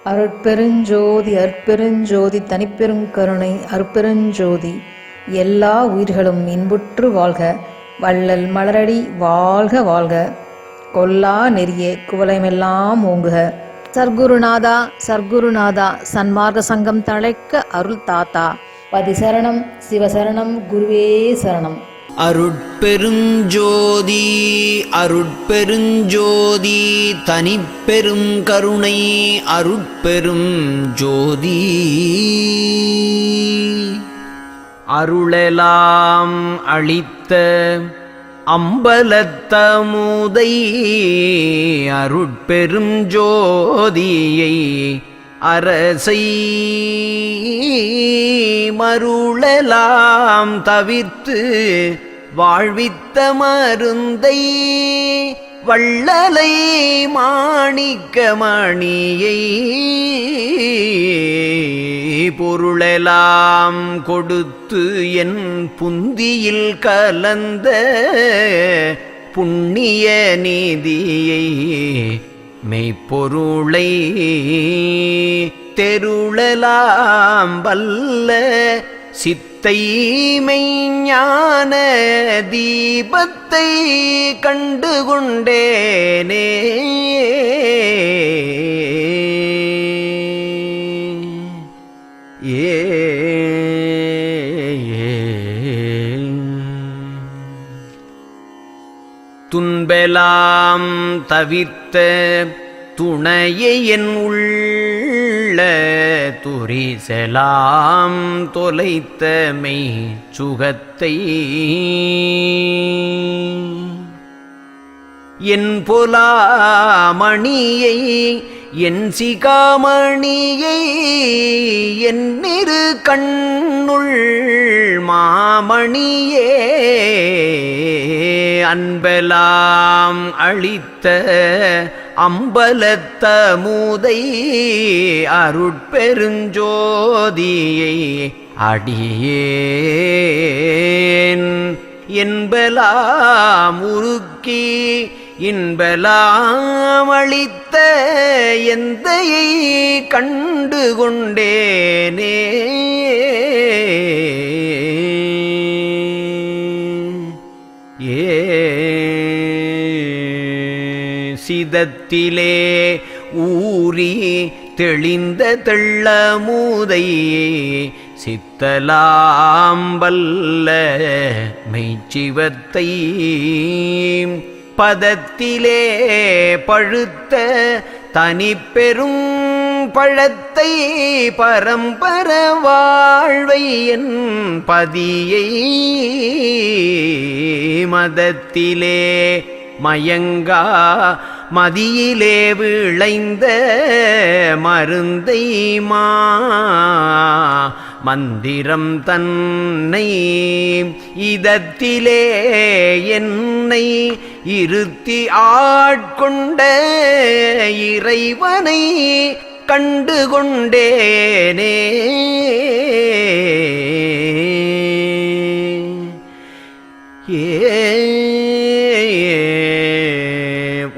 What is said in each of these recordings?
அருட்பெருஞ்சோதி அற்பெருஞ்சோதி தனிப்பெருங்கருணை அருட்பெருஞ்சோதி. எல்லா உயிர்களும் இன்புற்று வாழ்க, வள்ளல் மலரடி வாழ்க வாழ்க, கொல்லா நெறிய குவலமெல்லாம் ஓங்குக. சர்க்குருநாதா சர்க்குருநாதா, சன்மார்க்க சங்கம் தழைக்க அருள் தாத்தா. பதிசரணம் சிவசரணம் குருவே சரணம். அருட்பெருஞ்சோதி அருட்பெருஞ்சோதி தனிப்பெரும் கருணை அருட்பெரும் ஜோதி. அருளெலாம் அளித்த அம்பலத்தமுதை அருட்பெரும் ஜோதியை அரசை மருளெலாம் தவிர்த்து வாழ்வித்த மருந்தை வள்ளலை மாணிக்கமணியை பொருளெலாம் கொடுத்து என் புந்தியில் கலந்த புண்ணிய நீதியை மெய்ப்பொருளை தெருளலாம் வல்ல சித்தை மெய்ஞான தீபத்தை கண்டுகொண்டேனே. துன்பெலாம் தவிர்த்த துணையை என் உள்ள துரிசெலாம் தொலைத்த மெய் சுகத்தை என் பொலாமணியை என் சிகாமணியை என்னிரு கண்ணுள் மாமணியே அன்பெலாம் அளித்த அம்பலத்தமுதை அருட்பெருஞ்சோதியை அடியேன் என்பலாம் உருக்கி இன்பலாம் அளித்த எந்தையை கண்டுகொண்டேனே. சிதத்திலே ஊறி தெளிந்த தெள்ளமுதை சித்தலாம் வல்ல மெய்ச்சிவத்தை பதத்திலே பழுத்த தனிப்பெரும் பழத்தை பரம்பர வாழ்வை என் பதியை மதத்திலே மயங்கா மதியிலே விளைந்த மருந்தை மந்திரம் தன்னை இதத்திலே என்னை இருத்தி ஆட்கொண்ட இறைவனை கண்டுகொண்டேனே.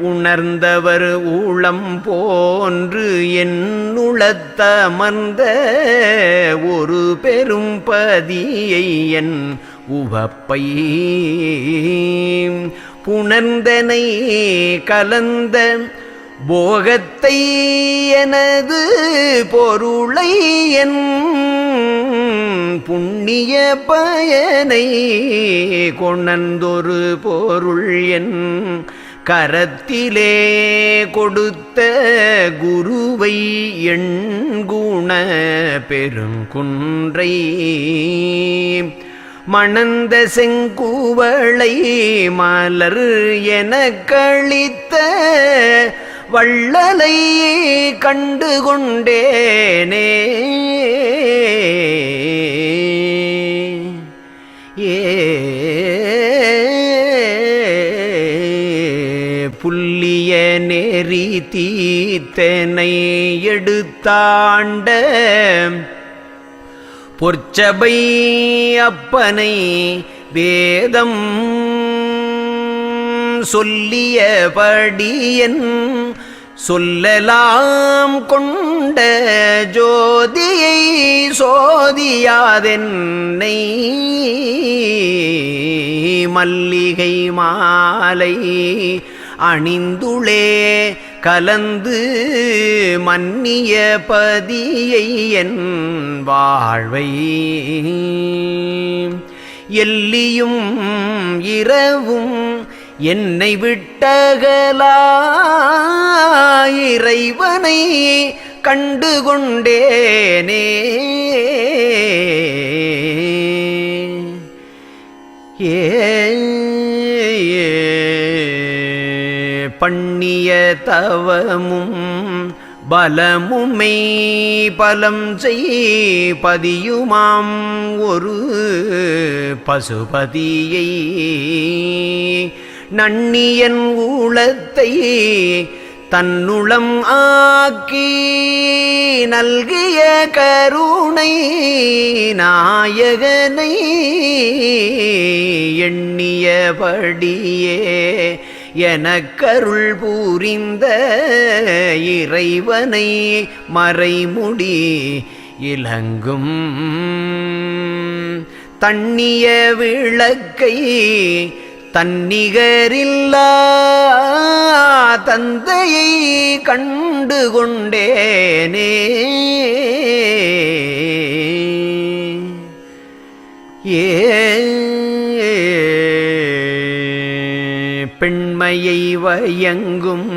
உணர்ந்தவர் ஊழம் போன்று என்னுளத்தமர்ந்த ஒரு பெரும் பதியை என் உவப்பை புணர்ந்தனை கலந்த போகத்தை எனது பொருளை என் புண்ணிய பயனை கொணர்ந்தொரு பொருள் என் கரத்திலே கொடுத்த குருவை எண்குண பெருங்குன்றை மணந்த செங்குவளை மலர் எனக்களித்த வள்ளலை கண்டுகொண்டேனே. புல்லிய நெறி தீத்தனை எடுத்தாண்ட பொற்சபை அப்பனை வேதம் சொல்லியபடியன் சொல்லலாம் கொண்ட ஜோதியை சோதியாதென்னை மல்லிகை மாலை அணிந்துளே கலந்து மன்னிய பதியை என் வாழ்வை எல்லியும் இரவும் என்னை விட்டகலா இறைவனை கண்டுகொண்டேனே பண்ணிய தவமும் பலமுமை பலம் செய்பதியுமாம் ஒரு பசுபதியை நன்னியன் ஊழத்தை தன்னுளம் ஆக்கி நல்கிய கருணை நாயகனை எண்ணியபடியே எனக்கருள் புரிந்த இறைவனை மறைமுடி இலங்கும் தண்ணிய விளக்கை தன்னிகரில்லா தந்தையை கண்டு கொண்டேனே பெண்மையை வயங்கும்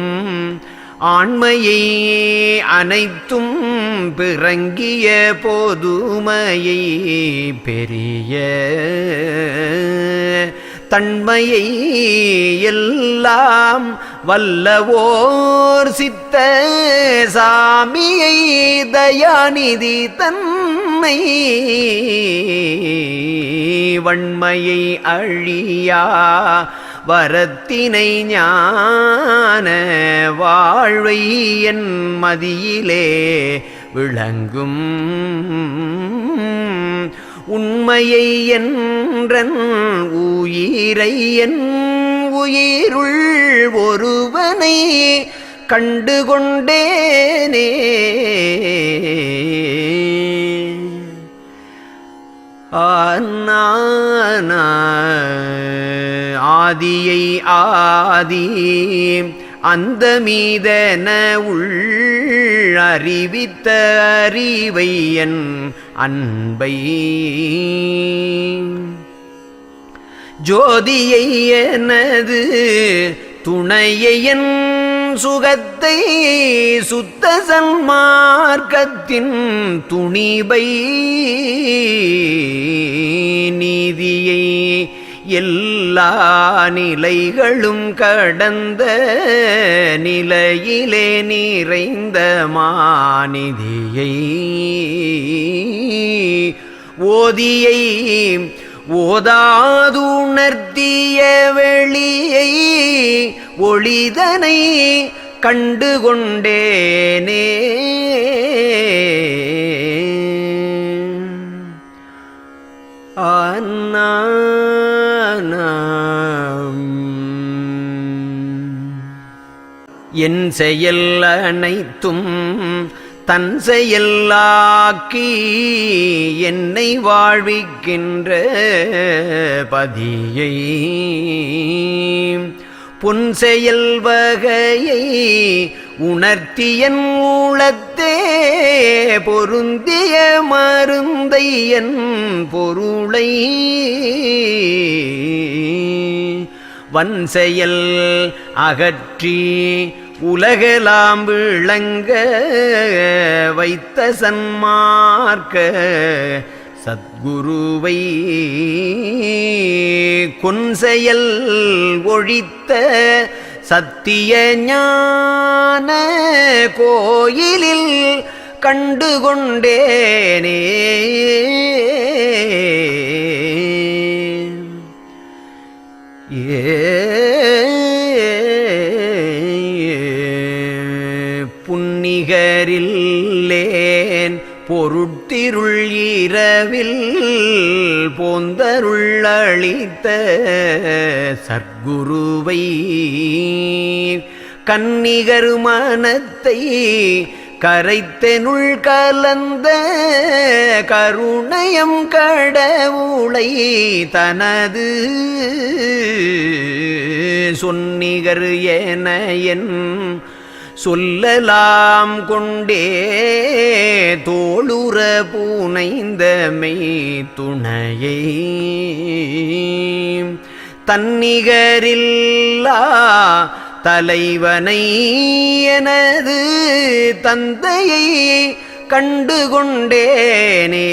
ஆண்மையை அனைத்தும் பிறங்கிய போதுமையை பெரிய தன்மையை எல்லாம் வல்லவோர் சித்த சாமியை தயாநிதி தன்னை வன்மையை அழியா வரத்தினை ஞான வாழ்வை என் மதியிலே விளங்கும் உண்மையை என்றன் உயிரை என் உயிருள் ஒருவனை கண்டுகொண்டேனே ஆதியை ஆதி அந்த மீதன அறிவித்த அறிவை என் அன்பை ஜோதியை எனது துணையை என் சுகத்தை சுத்த சன்மார்க்கத்தின் துணிபை நீதியை எல்லா நிலைகளும் கடந்த நிலையிலே நிறைந்த மாநிதியை ஓதியை ஓதாதுணர்த்திய வெளியை ஒளிதனை கண்டுகொண்டேனே என் செயல் அனைத்தும் தன் செயலாக்கி என்னை வாழ்விக்கின்ற பதியை புன் செயல் வகையை உணர்த்தியன் ஊழத்தே பொருந்திய மருந்தை என் பொருளை வன்செயல் அகற்றி உலகெல்லாம் விளங்க வைத்த சன்மார்க்க சத்குருவை கொன்செயல் ஒழித்த சத்திய ஞான கோயிலில் கண்டுகொண்டேனே புன்னிகரில்லேன் பொருட்திருள் இரவில் போந்தருள் அளித்த சற்குருவை கன்னிகர் மனத்தை கரைத்தெனுள் கலந்த கருணையம் கடவுளை தனது சொன்னிகர் என என் சொல்லலாம் கொண்டே தோளுற பூனைந்த மெய் துணையை தன்னிகரில்லா தலைவனை எனது தந்தையை கண்டுகொண்டேனே.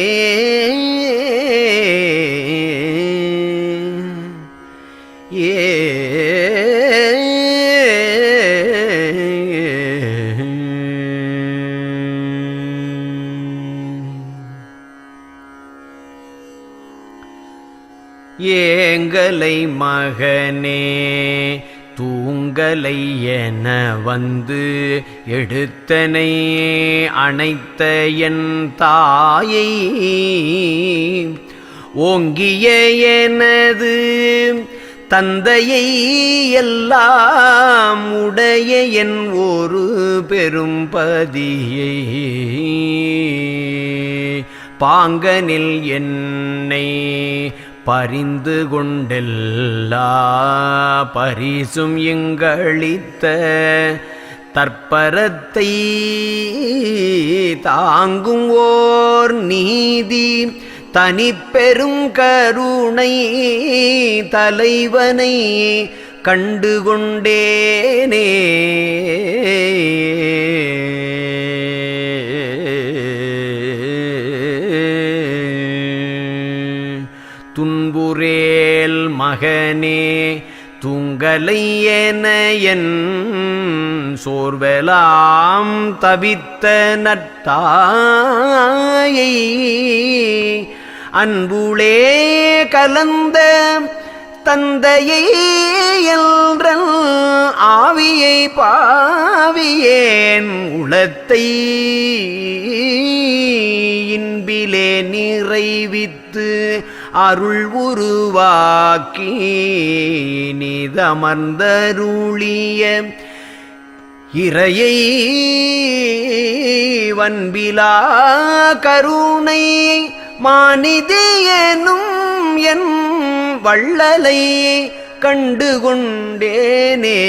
ஏங்கலை மகனே தூங்கலை என வந்து எடுத்தனை அணைத்த என் தாயை ஓங்கிய எனது தந்தையை எல்லாம் உடைய என் ஒரு பெரும்பதியை பாங்கனில் என்னை பரிந்து கொண்டெல்லா பரிசும் எங்களித்த தற்பரத்தை தாங்கும் ஓர் நீதி தனிப்பெரும் கருணை தலைவனை கண்டுகொண்டேனே. துன்புரேல் மகனே தூங்கலை என என் சோர்வெலாம் தவித்த நற்தாயை அன்புளே கலந்த தந்தையை எல்றன் ஆவியை பாவியேன் உளத்தை இன்பிலே நிறைவித்து அருள் உருவாக்கி நிதமர்ந்தருளிய இறையை வன்பிலா கருணை மானிதியனும் என் வள்ளலை கண்டுகொண்டேனே.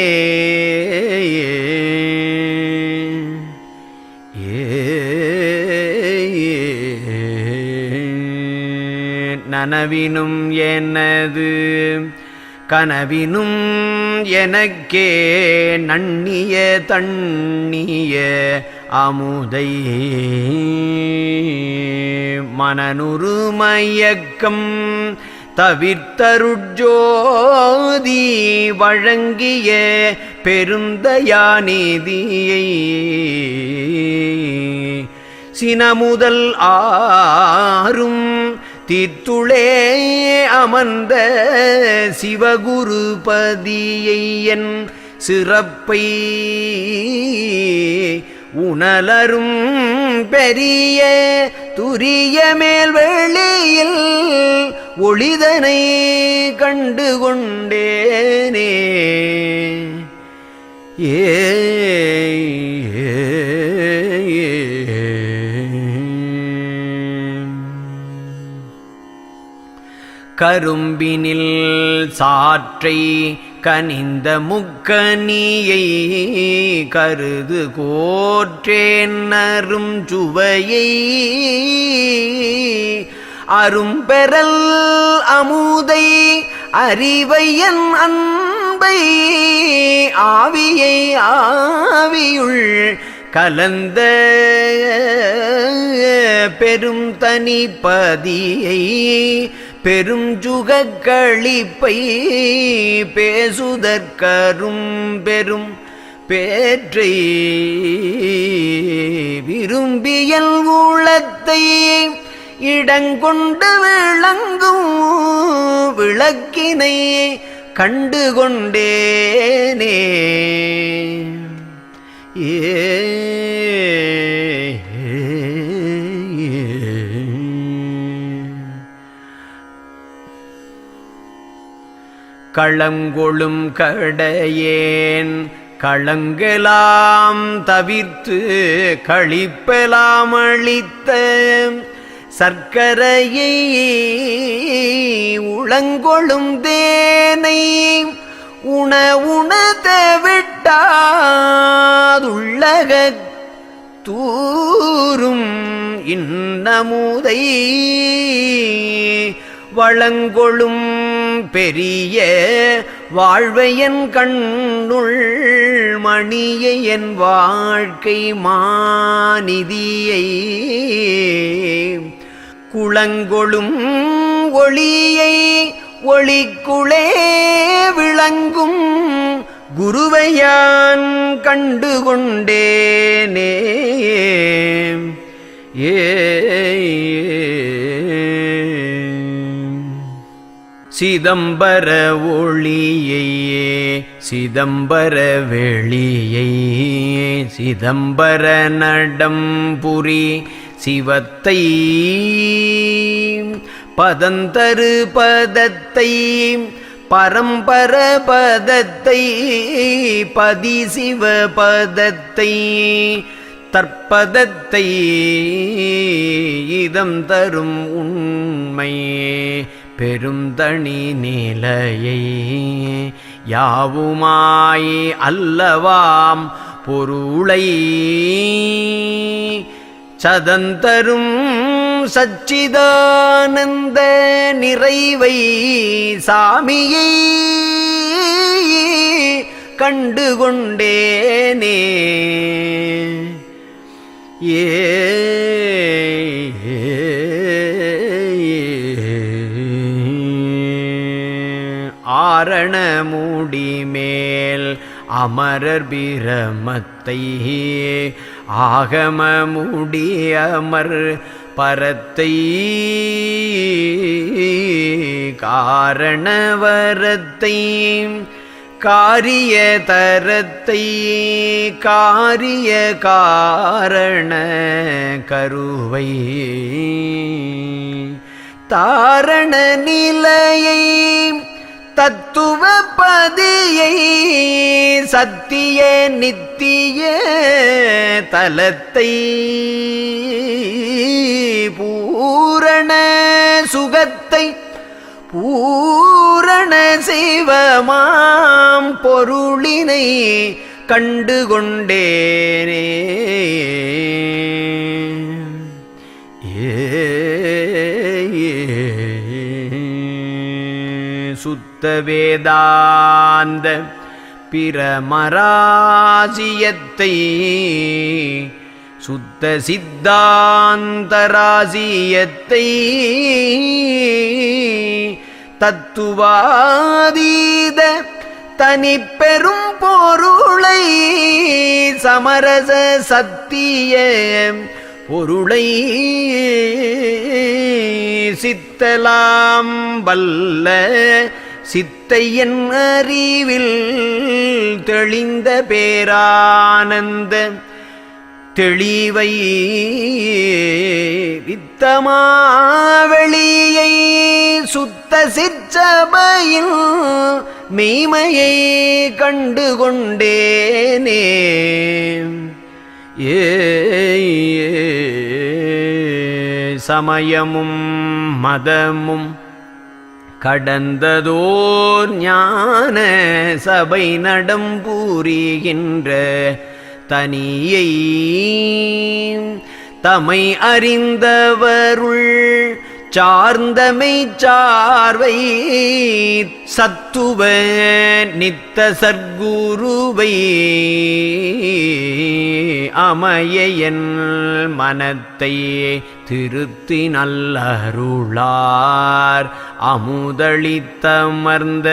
நனவினும் எனது கனவினும் எனக்கே நன்னிய தண்ணிய அமுதை மனனுரு மயக்கம் தவிர்த்தருட்ஜோதி வழங்கிய பெருந்தயாநிதியை சினமுதல் ஆறும் தீத்துளே அமர்ந்த சிவகுருபதியை என் சிறப்பை உணலரும் பெரிய துரிய மேல் வெளியில் ஒளிதனை கண்டுகொண்டேனே. கரும்பினில் சாற்றை கனிந்த முக்கனியை கருது கோற்றேன் அரும் சுவையை அரும்பெறல் அமுதை அறிவையன் அன்பை ஆவியை ஆவியுள் கலந்த பெரும் தனிப்பதியை பெரும் ஜுகக்களிப்பை பேசுதற்கரும் பெரும் பேற்றை விரும்பியல் உளத்தை இடங்கொண்டு விளங்கும் விளக்கினை கண்டுகொண்டேனே. களங்கொளும் கடையேன் களங்கெலாம் தவிர்த்து களிப்பெலாம் அளித்த சர்க்கரையை உளங்கொளும் தேனை உணவுணத விட்டாதுள்ளக தூரும் இன்னமுதை வளங்கொளும் பெரிய வாழ்வையன் கண்ணுள் மணியை என் வாழ்க்கை மாநிதியை குளங்கொளும் ஒளியை ஒளிக்குளே விளங்கும் குருவையான் கண்டுகொண்டேனே. சிதம்பர ஒளியையே சிதம்பர வெளியை சிதம்பர நடம்புரி சிவத்தை பதந்தரு பதத்தை பரம்பர பதத்தை பதிசிவ பதத்தை தற்பதத்தை இதம் தரும் உண்மையே பெருந்தனி நிலையை யாவுமாய் அல்லவாம் பொருளை சதந்தரும் சச்சிதானந்த நிறைவை சாமியை கண்டுகொண்டேனே. ஆரண முடிமேல் அமரர் பிரமத்தை ஆகம முடியமர் பரத்தை காரணவரத்தை காரிய தரத்தை காரிய காரண கருவை தாரண நிலையை தத்துவ பதியை சத்திய நித்திய தலத்தை பூரண சுகத்தை பூரண சிவமாம் பொருளினை கண்டுகொண்டேனே. சுத்த வேதாந்த பிரமராசியத்தை சுத்த சித்தாந்தராசியத்தை தத்துவாதீத தனிப்பெரும் பொருளை சமரச சத்திய பொருளை சித்தலாம் வல்ல சித்தையன் அறிவில் தெளிந்த பேரானந்த தெளிவை வித்தமாவெளியை சுத்த சிற்றபையில் மெய்மையை கண்டுகொண்டேனே. சமயமும் மதமும் கடந்ததோர் ஞான சபை நடம்பூரிகின்ற தனியை தமை அறிந்தவருள் சார்ந்தமை சார்வை சத்துவ நித்த சர்க்குருவை அமைய என் மனத்தை திருத்தி நல்லருளார் அமுதளித்தமர்ந்த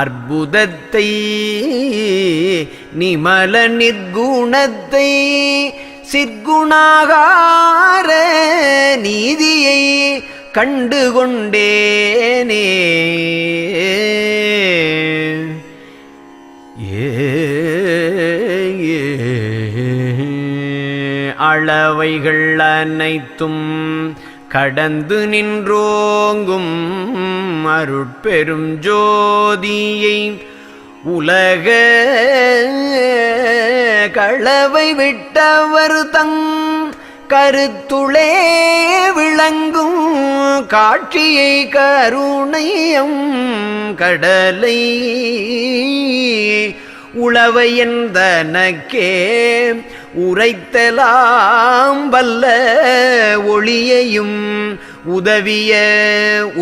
அற்புதத்தை நிமல நிர்குணத்தை சிற்குணாகார நீதியை கண்டுகொண்டேனே. அளவைகள் அனைத்தும் கடந்து நின்றோங்கும் அருட்பெரும் ஜோதியை உலக களவை விட்டவர் தங் கருத்துளே விளங்கும் காட்சியை கருணையம் கடலை உளவையந்தனக்கே உரைத்தலாம் வல்ல ஒளியையும் உதவிய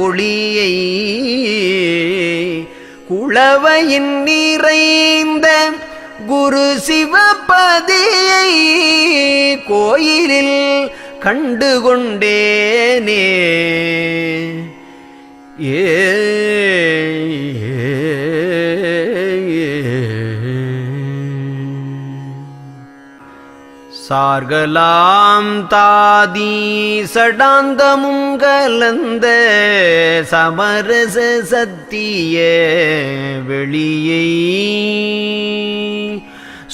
ஒளியை குளவையின் நிறைந்த குரு சிவபதியை கோயிலில் கண்டுகொண்டேனே. சார்களாம் தாதி சடாந்தமும் கலந்த சமரச சத்திய வெளியை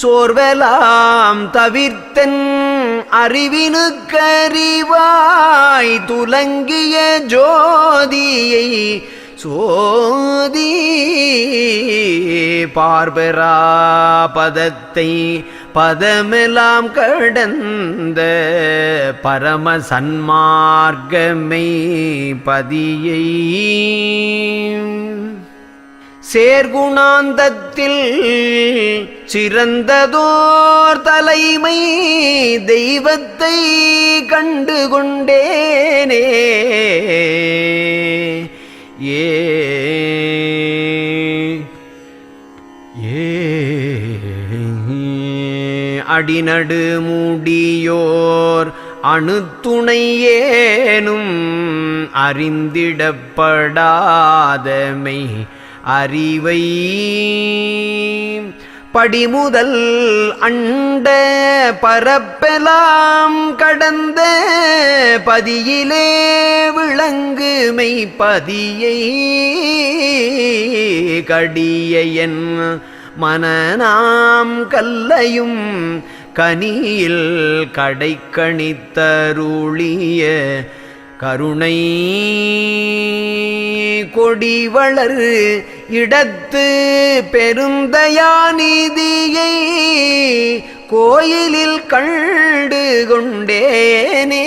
சோர்வலாம் தவிர்த்தன் அறிவினுக்கறிவாய் துலங்கிய ஜோதியை சோதி பார்பரா பதத்தை பதமெல்லாம் கடந்த பரம சன்மார்க்கமை பதியை சேர்குணாந்தத்தில் சிறந்ததோர் தலைமை தெய்வத்தை கண்டுகொண்டேனே. அடிநடு முடியோர் அணுத்துணை ஏனும் அறிந்திடப்படாதமை அறிவை படிமுதல் அண்ட பரப்பெலாம் கடந்த பதியிலே விளங்குமை பதியை கடியன் மனநாம் கல்லையும் கனியில் கடைக்கணித்தருளிய கருணை கொடிவளர் இடத்து பெருந்தயாநிதியை கோயிலில் கண்டு கொண்டேனே.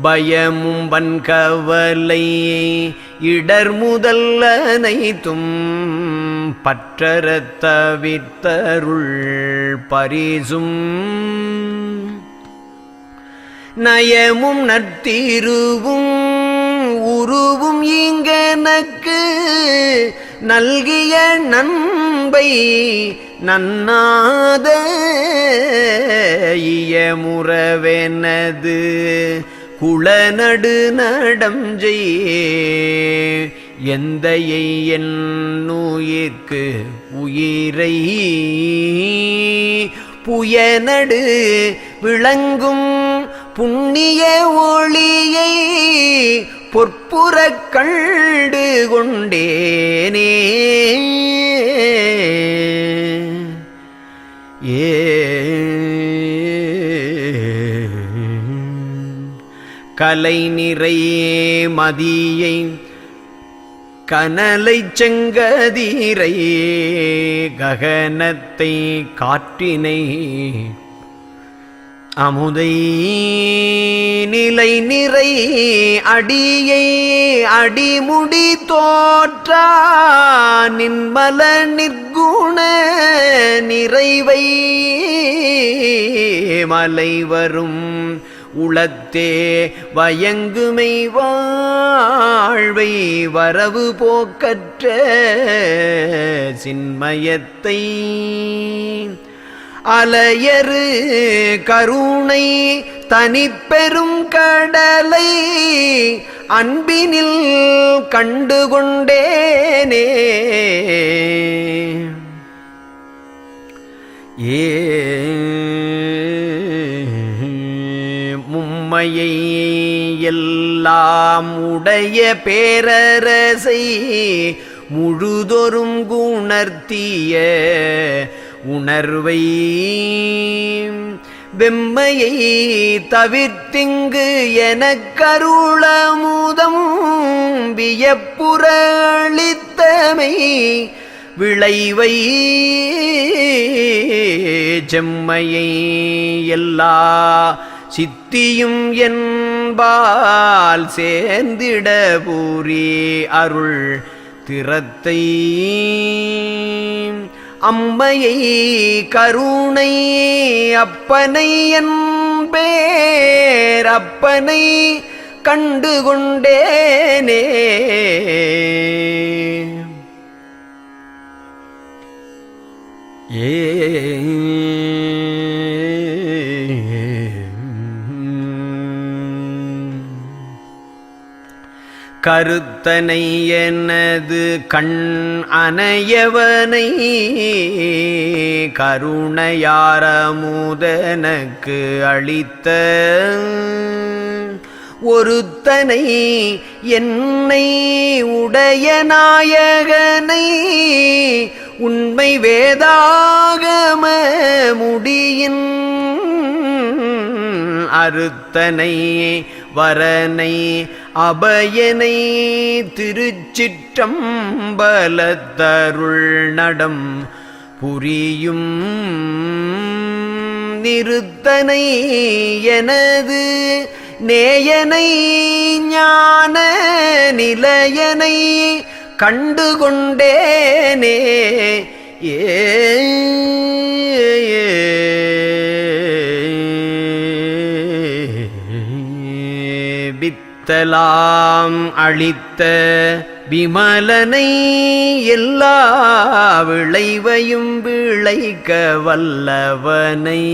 பயமும் வன்கவலை இடர் முதல் அனைத்தும் பற்றறத் தவிர்த்தருள் பரிசும் நயமும் நற்திருவும் உருவும் இங்கனக்கு நல்கிய நண்பை நன்னாத இயமுறவெனது குளநடு நடம் செய்யே எந்தையை என்னுயிர்க்கு உயிரை புயநடு விளங்கும் புண்ணிய ஒளியை பொற்புறக் கண்டு கொண்டேனே. கலை நிறை மதியை கனலை செங்கதிரை ககனத்தை காற்றினை அமுதை நிலை நிறை அடியை அடிமுடி தோற்றா நின்மல நிற்குண நிறைவை மலை வரும் உளத்தே வயங்குமை வாழ்வை வரவு போக்கற்ற சின்மயத்தை அலையரு கருணை தனிப்பெரும் கடலை அன்பினில் கண்டுகொண்டேனே. மும்மையை எல்லாம் உடைய பேரரசை முழுதொரும் குணர்த்திய உணர்வை வெம்மையை தவிர்த்திங்கு எனக்கருளமுதம் வியப்புற அளித்தமை விளைவை செம்மையை எல்லா சித்தியும் என்பால் சேர்ந்திட பூரி அருள் திறத்தை அம்மையை கருணை அப்பனை என்பேர் அப்பனை கண்டுகொண்டேனே. கருத்தனை எனது கண் அனையவனை கருணையாரமுதனக்கு அளித்த ஒருத்தனை என்னை உடைய நாயகனை உண்மை வேதாகம முடியின் அறுத்தனை வரனை அபயனை திருச்சிற்றம்பலத்தருள் நடம் புரியும் நிறுத்தனை எனது நேயனை ஞான நிலையனை கண்டுகொண்டேனே. வித்தலாம் அளித்த விமலனை எல்லா விளைவையும் விளைக்க வல்லவனை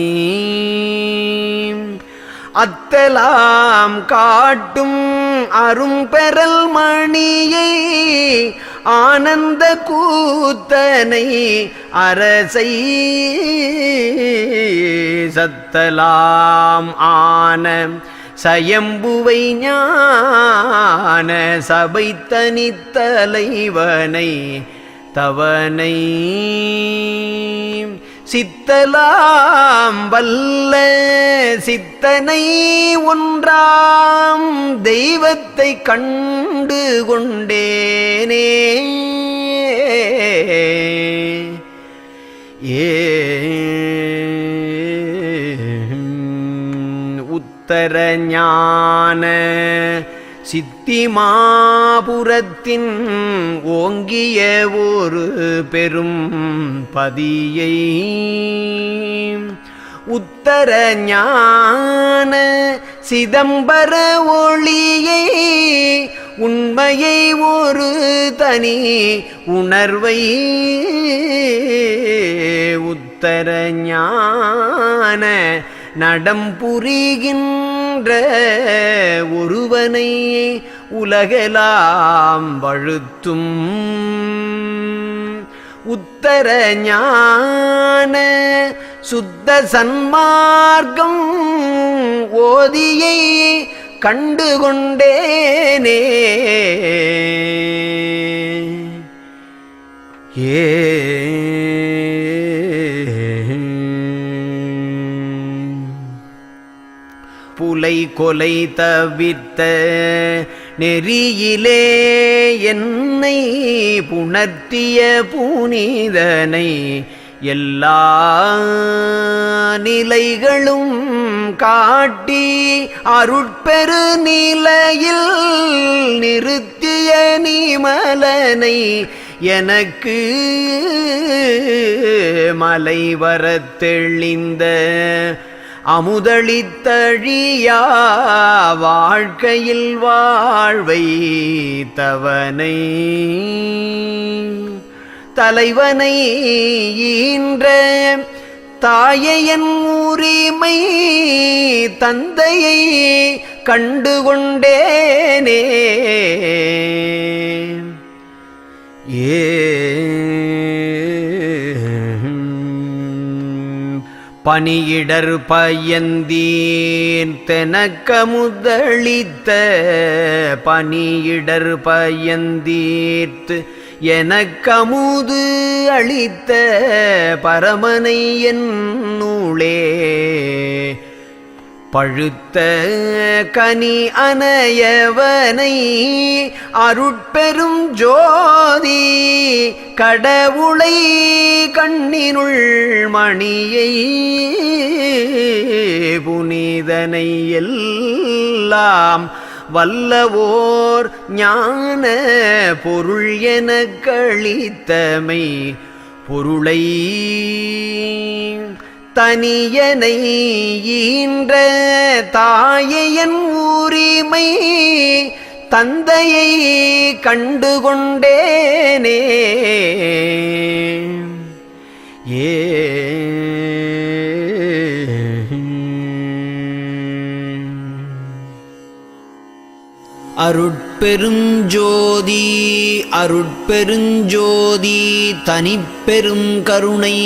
அத்தலாம் காட்டும் அரும்பெறல் மணியை ஆனந்த கூத்தனை அரசை சத்தலாம் ஆன சயம்புவை ஞான சபை தனித்தலைவனை தவனை சித்தலாம் வல்ல சித்தனை ஒன்றாம் தெய்வத்தை கண்டு கொண்டேனே. உத்தர ஞான சித்திமாபுரத்தின் ஓங்கிய ஒரு பெரும் பதியை உத்தர ஞான சிதம்பர ஒளியை உண்மையை ஒரு தனி உணர்வை உத்தர ஞான நடம் புரிகின்ற ஒருவனை உலகெல்லாம் வழுத்தும் உத்தர ஞான சுத்த சன்மார்க்கம் ஓதியை கண்டுகொண்டேனே. புலை கொலை தவிர்த்த நெறியிலே என்னை புணர்த்திய புனிதனை எல்லா நிலைகளும் காட்டி அருட்பெரு நிலையில் நிறுத்திய நிமலனை எனக்கு மலை வரத் தெளிந்த அமுதளித்தழியா வாழ்க்கையில் வாழ்வை தவனை தலைவனை ஈன்ற தாயையன் உரிமை தந்தையை கண்டுகொண்டேனே. பணியிடர் பயந்தீர் தெனக்க முதளித்த பணியிடர் பயந்தீர்த்து எனக்கமுது அளித்த பரமனை என் நூலே பழுத்த கனி அனையவனை அருட்பெரும் ஜோதி கடவுளை கண்ணினுள் மணியை புனிதனை எல்லாம் வல்லவோர் ஞான பொருள் எனக் களித்தமை பொருளை தனியனை ஈன்ற தாயையன் உரிமை தந்தையை கண்டுகொண்டேனே ஏ அருட்பெருஞ்சோதி அருட்பெருஞ்சோதி தனிப்பெரும் கருணை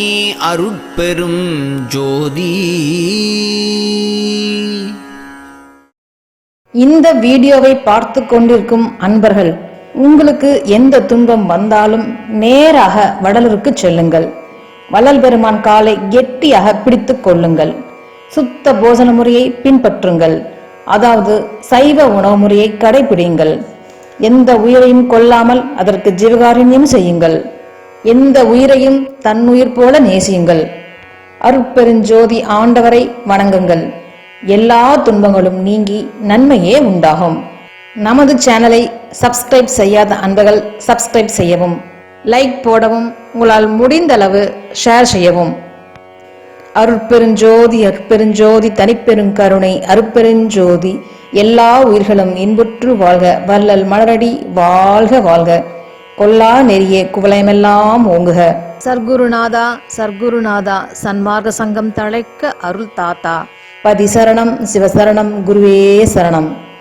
அருட்பெரும் ஜோதி. இந்த வீடியோவை பார்த்து கொண்டிருக்கும் அன்பர்கள், உங்களுக்கு எந்த துன்பம் வந்தாலும் நேராக வடலூருக்கு செல்லுங்கள். வள்ளல் பெருமான் காலை கெட்டியாக பிடித்துக் கொள்ளுங்கள். சுத்த போஜன முறையை பின்பற்றுங்கள். அதாவது சைவ உணவு முறையை கடைபிடிங்கள். எந்த உயிரையும் கொல்லாமல் அதற்கு ஜீவகாருண்யம் செய்யுங்கள். எந்த உயிரையும் தன்னுயிர் போல நேசியுங்கள். அருட்பெருஞ்சோதி ஆண்டவரை வணங்குங்கள். எல்லா துன்பங்களும் நீங்கி நன்மையே உண்டாகும். நமது சேனலை சப்ஸ்கிரைப் செய்யாத அன்பர்கள் சப்ஸ்கிரைப் செய்யவும், லைக் போடவும், உங்களால் முடிந்தளவு ஷேர் செய்யவும். அருட்பெருஞ்சோதி அருட்பெருஞ்சோதி தனிப்பெருங்கருணை அருட்பெருஞ்சோதி எல்லா உயிர்களும் இன்புற்று வாழ்க. வள்ளல் மலரடி வாழ்க வாழ்க. கொல்லா நெறியே குவலயமெல்லாம் ஓங்குக. சர்க்குருநாதா சர்க்குருநாதா சன்மார்க்க சங்கம் தழைக்க அருள் தாத்தா. பதி சரணம், சிவசரணம், குருவே சரணம்.